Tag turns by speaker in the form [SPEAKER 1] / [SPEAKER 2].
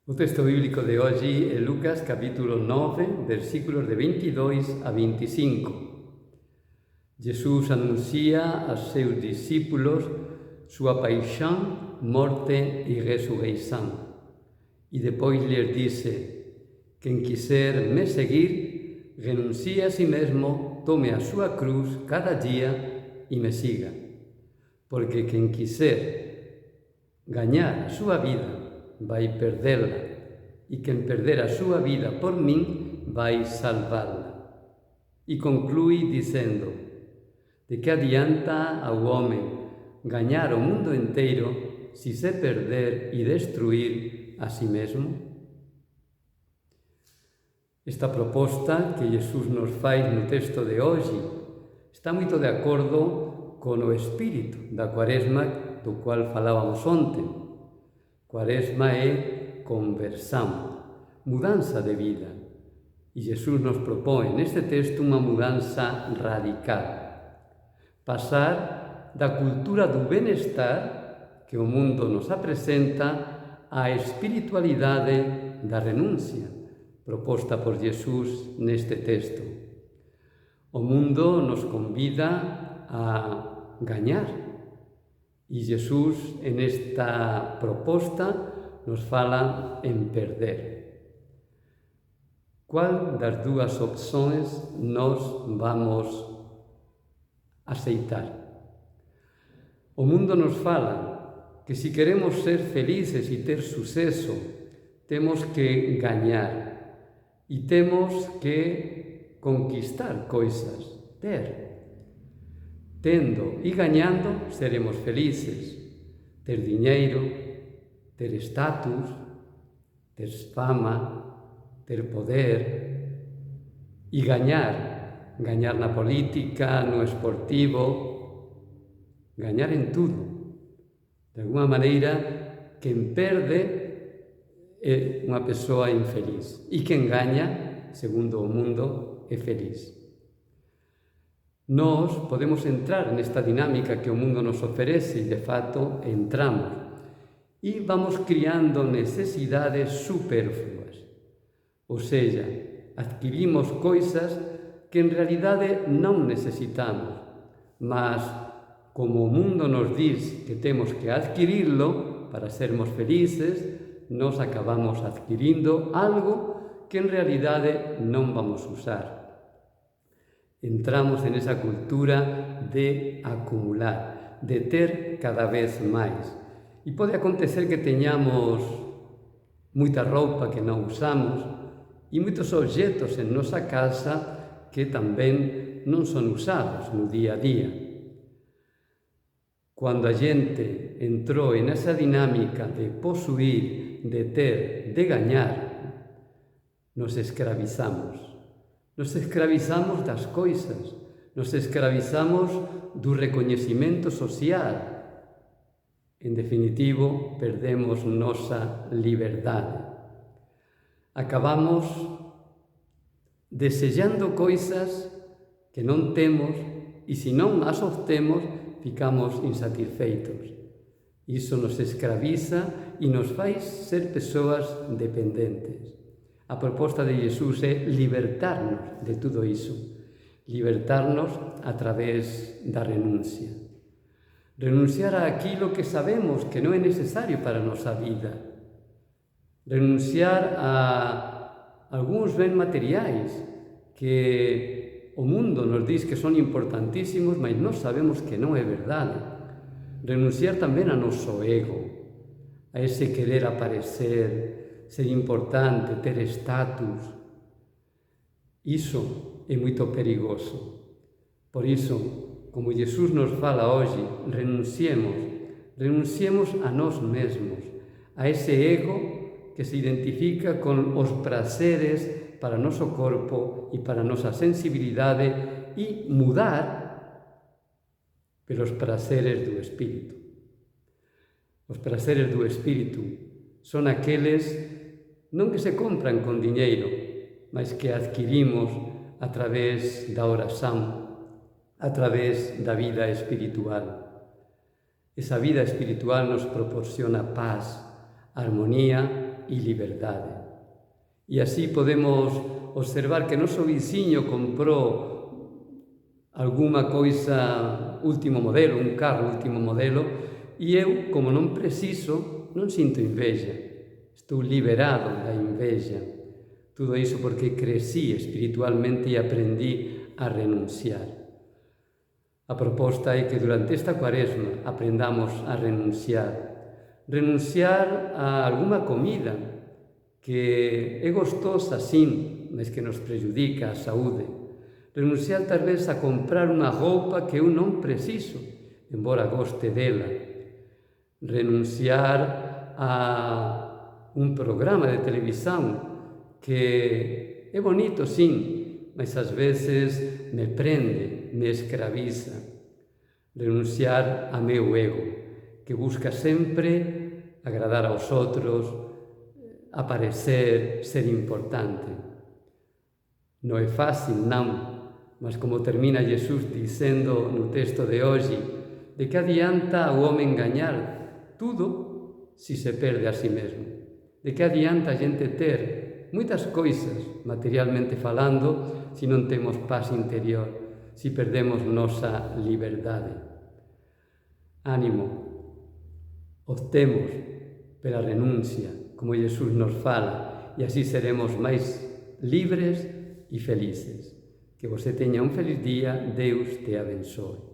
[SPEAKER 1] O texto bíblico de hoxe é Lucas capítulo 9, versículos de 22 a 25. Jesús anuncia aos seus discípulos súa paixón, morte e resurreição. E depois lles dice: quen quiser me seguir, renuncie a si mesmo, tome a súa cruz cada día e me siga. Porque quen quiser gañar a súa vida, vai perdela, e quen perder a súa vida por min, vai salvala. E conclui dicendo: de que adianta ao home gañar o mundo inteiro se se perder e destruir a si mesmo? Esta proposta que Jesús nos fai no texto de hoxe está moito de acordo con o espírito da Cuaresma do cual falábamos onte. Cuaresma é conversão, mudanza de vida. E Jesús nos propõe neste texto unha mudanza radical. Pasar da cultura do benestar que o mundo nos apresenta á espiritualidade da renuncia, proposta por Jesús neste texto. O mundo nos convida a gañar. E Jesús, en esta proposta, nos fala en perder. Qual das dúas opções nós vamos aceitar? O mundo nos fala que se queremos ser felices e ter suceso, temos que gañar e temos que conquistar coisas, ter. Tendo e gañando seremos felices. Ter diñeiro, ter estatus, ter fama, ter poder e gañar. Gañar na política, no esportivo, gañar en tudo. De alguma maneira, quen perde é unha persoa infeliz e quen gaña, segundo o mundo, é feliz. Nós podemos entrar nesta dinámica que o mundo nos oferece e, de fato, entramos. E vamos criando necesidades superfluas. Ou seja, adquirimos coisas que en realidade non necesitamos, mas como o mundo nos diz que temos que adquirirlo para sermos felices, nos acabamos adquirindo algo que en realidade non vamos usar. Entramos en esa cultura de acumular, de ter cada vez máis. E pode acontecer que teñamos moita roupa que non usamos e moitos obxetos en nosa casa que tamén non son usados no día a día. Cando a xente entrou en esa dinámica de posuir, de ter, de gañar, nos escravizamos. Nos escravizamos das coisas, nos escravizamos do recoñecimento social. En definitivo, perdemos nosa liberdade. Acabamos desexando coisas que non temos e se non as obtemos, ficamos insatisfeitos. Iso nos escraviza e nos fai ser persoas dependentes. A proposta de Jesús é libertarnos de tudo iso, libertarnos a través da renuncia. Renunciar a aquilo que sabemos que non é necesario para a nosa vida. Renunciar a algúns bens materiais que o mundo nos diz que son importantísimos, mas nós sabemos que non é verdade. Renunciar tamén a noso ego, a ese querer aparecer, ser importante, ter estatus. Iso é moito perigoso. Por iso, como Jesús nos fala hoxe, renunciemos a nós mesmos, a ese ego que se identifica con os prazeres para o noso corpo e para a nosa sensibilidade e mudar pelos prazeres do espírito. Os prazeres do espírito son aqueles non que se compran con diñeiro, mas que adquirimos a través da oración, a través da vida espiritual. Esa vida espiritual nos proporciona paz, armonía e liberdade. E así podemos observar que noso viciño comprou alguma coisa último modelo, un carro último modelo, e eu, como non preciso, non sinto inveja. Estou liberado da inveja. Tudo iso porque crecí espiritualmente e aprendí a renunciar. A proposta é que durante esta cuaresma aprendamos a renunciar. Renunciar a alguma comida que é gostosa, sim, mas que nos prejudica a saúde. Renunciar talvez a comprar unha roupa que eu non preciso, embora goste dela. Renunciar a un programa de televisión que é bonito, sim, mas ás veces me prende, me escraviza. Renunciar a meu ego, que busca sempre agradar aos outros, aparecer, ser importante. Non é fácil, non, mas como termina Jesús dicendo no texto de hoxe, de que adianta o home gañar tudo se se perde a si mesmo? De que adianta a xente ter moitas coisas, materialmente falando, se non temos paz interior, se perdemos nosa liberdade? Ánimo, optemos pela renuncia, como Jesús nos fala, e así seremos máis libres e felices. Que você teña un feliz día, Deus te abençoe.